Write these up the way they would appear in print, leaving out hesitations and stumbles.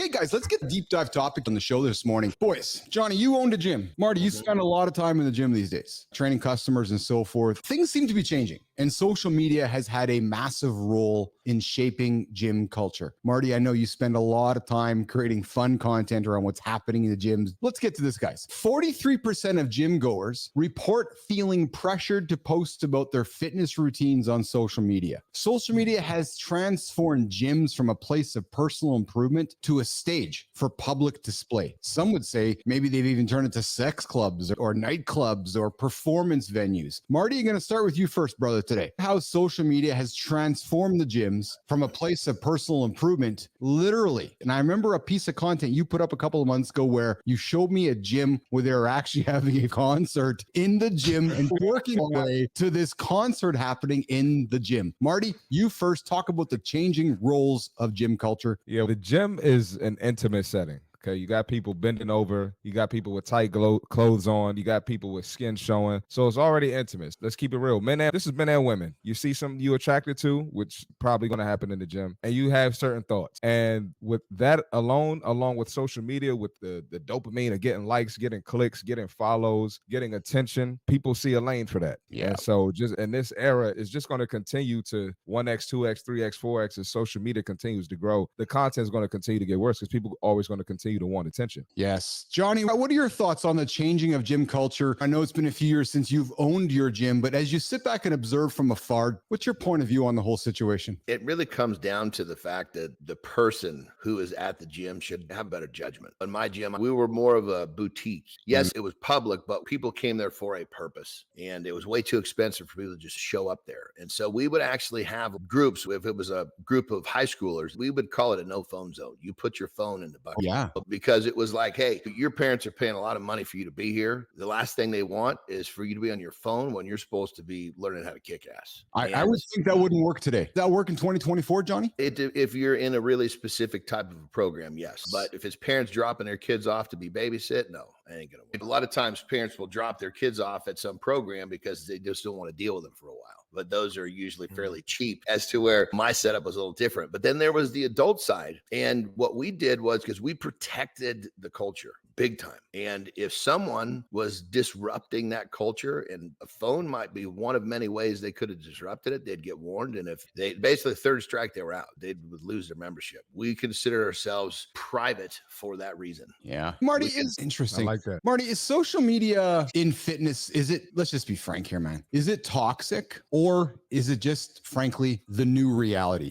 Okay, guys, let's get a deep dive topic on the show this morning. Boys, Johnny, you owned a gym. Marty, you spend a lot of time in the gym these days, training customers and so forth. Things seem to be changing, and social media has had a massive role in shaping gym culture. Marty, I know you spend a lot of time creating fun content around what's happening in the gyms. Let's get to this, guys. 43% of gym goers report feeling pressured to post about their fitness routines on social media. Social media has transformed gyms from a place of personal improvement to a stage for public display. Some would say maybe they've even turned into sex clubs or nightclubs or performance venues. Marty, I'm going to start with you first, brother, today. How social media has transformed the gyms from a place of personal improvement, literally. And I remember a piece of content you put up a couple of months ago where you showed me a gym where they were actually having a concert in the gym and working our way to this concert happening in the gym. Marty, you first. Talk about the changing roles of gym culture. Yeah, the gym is an intimate setting. Okay, you got people bending over, you got people with tight clothes on, you got people with skin showing. So it's already intimate. Let's keep it real. This is men and women. You see something you're attracted to, which probably going to happen in the gym, and you have certain thoughts. And with that alone, along with social media, with the dopamine of getting likes, getting clicks, getting follows, getting attention, people see a lane for that. Yeah. And so just in this era, it's just going to continue to 1x, 2x, 3x, 4x as social media continues to grow. The content is going to continue to get worse because people are always going to continue to want attention. Yes. Johnny, what are your thoughts on the changing of gym culture? I know it's been a few years since you've owned your gym, but as you sit back and observe from afar, what's your point of view on the whole situation? It really comes down to the fact that the person who is at the gym should have better judgment. In my gym, we were more of a boutique. Yes, it was public, but people came there for a purpose, and it was way too expensive for people to just show up there. And so we would actually have groups. If it was a group of high schoolers, we would call it a no phone zone. You put your phone in the bucket. Yeah. Because it was like, hey, your parents are paying a lot of money for you to be here. The last thing they want is for you to be on your phone when you're supposed to be learning how to kick ass. I would think that wouldn't work today. That work in 2024, Johnny? If you're in a really specific type of a program, yes. But if it's parents dropping their kids off to be babysit, no, I ain't gonna work. A lot of times parents will drop their kids off at some program because they just don't want to deal with them for a while. But those are usually fairly cheap, as to where my setup was a little different. But then there was the adult side. And what we did was, because we protected the culture big time. And if someone was disrupting that culture, and a phone might be one of many ways they could have disrupted it, they'd get warned. And if they basically third strike, they were out. They would lose their membership. We consider ourselves private for that reason. Yeah. Marty, is interesting. I like that. Marty, is social media in fitness, is it, let's just be frank here, man. Is it toxic, or is it just frankly the new reality?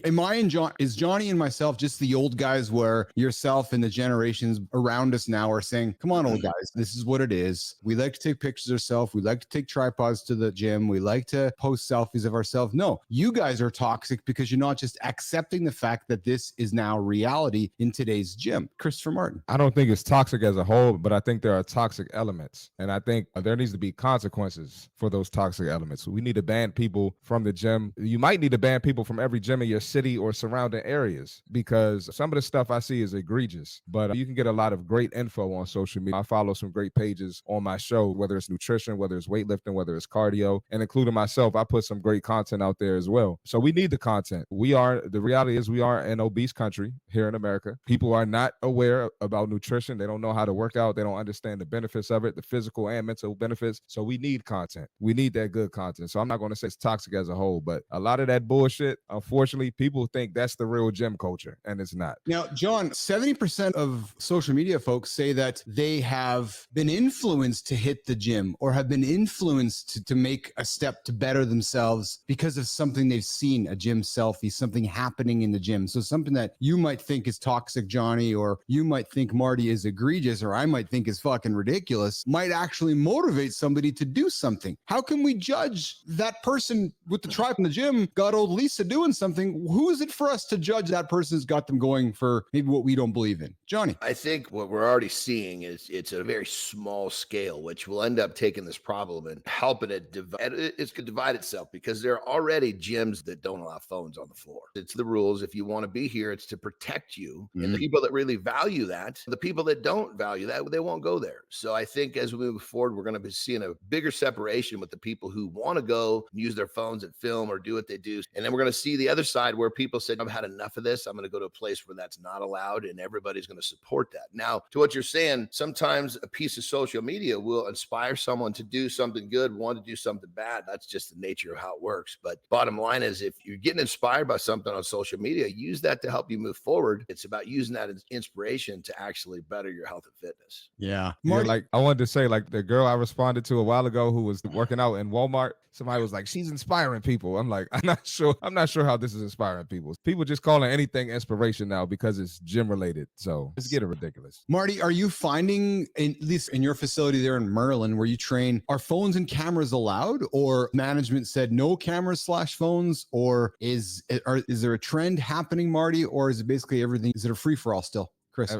Is Johnny and myself just the old guys where yourself and the generations around us now are saying, come on, old guys, this is what it is. We like to take pictures of ourselves. We like to take tripods to the gym. We like to post selfies of ourselves. No, you guys are toxic because you're not just accepting the fact that this is now reality in today's gym. Christopher Martin. I don't think it's toxic as a whole, but I think there are toxic elements. And I think there needs to be consequences for those toxic elements. We need to ban people from the gym. You might need to ban people from every gym in your city or surrounding areas, because some of the stuff I see is egregious. But you can get a lot of great info on social media. I follow some great pages on my show, whether it's nutrition, whether it's weightlifting, whether it's cardio, and including myself, I put some great content out there as well. So we need the content. The reality is we are an obese country here in America. People are not aware about nutrition. They don't know how to work out. They don't understand the benefits of it, the physical and mental benefits. So we need content. We need that good content. So I'm not going to say it's toxic as a whole, but a lot of that bullshit, unfortunately, people think that's the real gym culture, and it's not. Now, John, 70% of social media folks say that they have been influenced to hit the gym or have been influenced to make a step to better themselves because of something they've seen, a gym selfie, something happening in the gym. So something that you might think is toxic, Johnny, or you might think Marty is egregious, or I might think is fucking ridiculous, might actually motivate somebody to do something. How can we judge that person with the tribe in the gym got old Lisa doing something? Who is it for us to judge that person's got them going for maybe what we don't believe in? Johnny. I think what we're already seeing seeing is it's a very small scale, which will end up taking this problem and helping it divide. It's going to divide itself because there are already gyms that don't allow phones on the floor. It's the rules. If you want to be here, it's to protect you. And the people that really value that, the people that don't value that, they won't go there. So I think as we move forward, we're going to be seeing a bigger separation with the people who want to go and use their phones and film or do what they do. And then we're going to see the other side where people said, I've had enough of this. I'm going to go to a place where that's not allowed, and everybody's going to support that. Now, to what you're saying, sometimes a piece of social media will inspire someone to do something good, want to do something bad. That's just the nature of how it works. But bottom line is, if you're getting inspired by something on social media, use that to help you move forward. It's about using that as inspiration to actually better your health and fitness. Yeah. Yeah, like I wanted to say, like the girl I responded to a while ago who was working out in Walmart, somebody was like, she's inspiring people. I'm like, I'm not sure how this is inspiring people. People just calling anything inspiration now because it's gym related. So it's getting ridiculous. Marty, are you finding, at least in your facility there in Maryland where you train, are phones and cameras allowed, or management said no cameras / phones, or is there a trend happening, Marty, or is it basically everything? Is it a free for all still? Chris?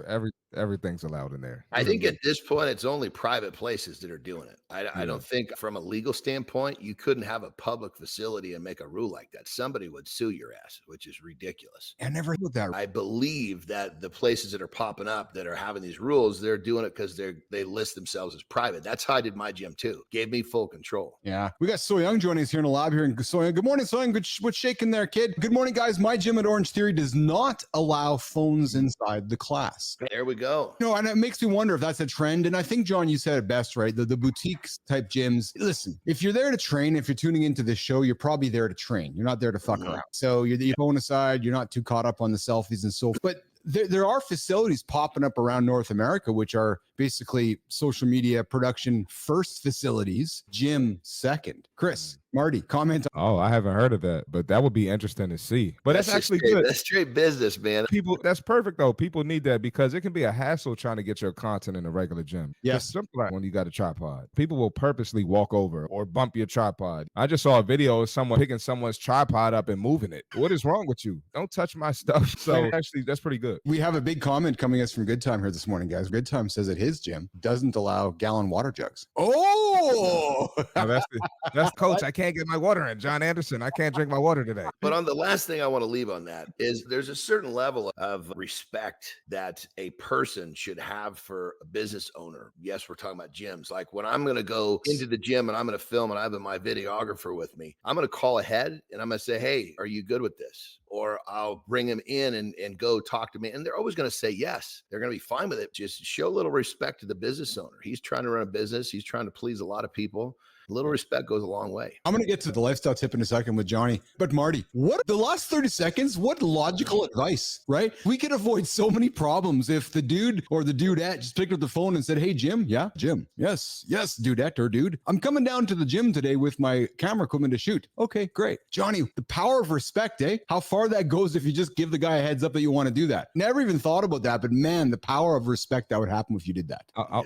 Everything's allowed in there. I think at this point, it's only private places that are doing it. I don't think from a legal standpoint, you couldn't have a public facility and make a rule like that. Somebody would sue your ass, which is ridiculous. I never heard that. I believe that the places that are popping up that are having these rules, they're doing it because they list themselves as private. That's how I did my gym too. Gave me full control. Yeah. We got So Young joining us here in the lab here. And So Young, good morning, So Young. What's shaking there, kid? Good morning, guys. My gym at Orange Theory does not allow phones inside the class. There we go. No, and it makes me wonder if that's a trend. And I think, John, you said it best, right? The boutique type gyms. Listen, if you're there to train, if you're tuning into this show, you're probably there to train. You're not there to fuck around. So you're the phone aside, you're not too caught up on the selfies and so forth. But there are facilities popping up around North America, which are basically social media production first facilities, gym second. Chris, Marty, comment. Oh, I haven't heard of that, but that would be interesting to see. But that's actually good. That's straight business, man. People, that's perfect though. People need that because it can be a hassle trying to get your content in a regular gym. Yes. It's simple like when you got a tripod. People will purposely walk over or bump your tripod. I just saw a video of someone picking someone's tripod up and moving it. What is wrong with you? Don't touch my stuff. So actually, that's pretty good. We have a big comment coming us from Good Time here this morning, guys. Good Time says that his gym doesn't allow gallon water jugs. Oh, that's coach. I can't get my water in. Jon Andersen, I can't drink my water today. But on the last thing I want to leave on that is there's a certain level of respect that a person should have for a business owner. Yes, we're talking about gyms. Like when I'm going to go into the gym and I'm going to film and I have my videographer with me, I'm going to call ahead and I'm going to say, hey, are you good with this? Or I'll bring him in and go talk to me. And they're always going to say yes. They're going to be fine with it. Just show a little respect to the business owner. He's trying to run a business. He's trying to please a lot of people. A little respect goes a long way. I'm going to get to the lifestyle tip in a second with Johnny. But Marty, what the last 30 seconds, what logical advice, right? We could avoid so many problems if the dude or the dudette just picked up the phone and said, hey, Jim. Yeah, Jim. Yes, dudette or dude. I'm coming down to the gym today with my camera equipment to shoot. Okay, great. Johnny, the power of respect, eh? How far that goes if you just give the guy a heads up that you want to do that. Never even thought about that, but man, the power of respect that would happen if you did that.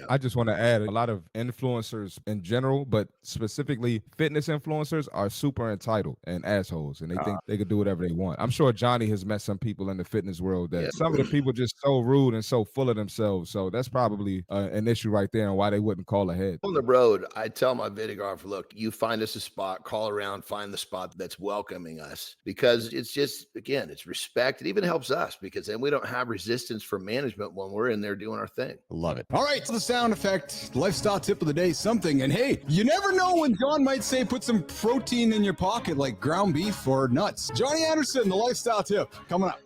I just want to add a lot of influencers in general, but specifically fitness influencers are super entitled and assholes, and they think they could do whatever they want. I'm sure Johnny has met some people in the fitness world that some of the people just so rude and so full of themselves. So that's probably an issue right there and why they wouldn't call ahead. On the road, I tell my videographer, look, you find us a spot, call around, find the spot that's welcoming us, because it's just, again, it's respect. It even helps us because then we don't have resistance from management when we're in there doing our thing. Love it. All right, so the sound effect, lifestyle tip of the day, something. And hey, you never know when John might say put some protein in your pocket like ground beef or nuts. Johnny Andersen, the lifestyle tip, coming up.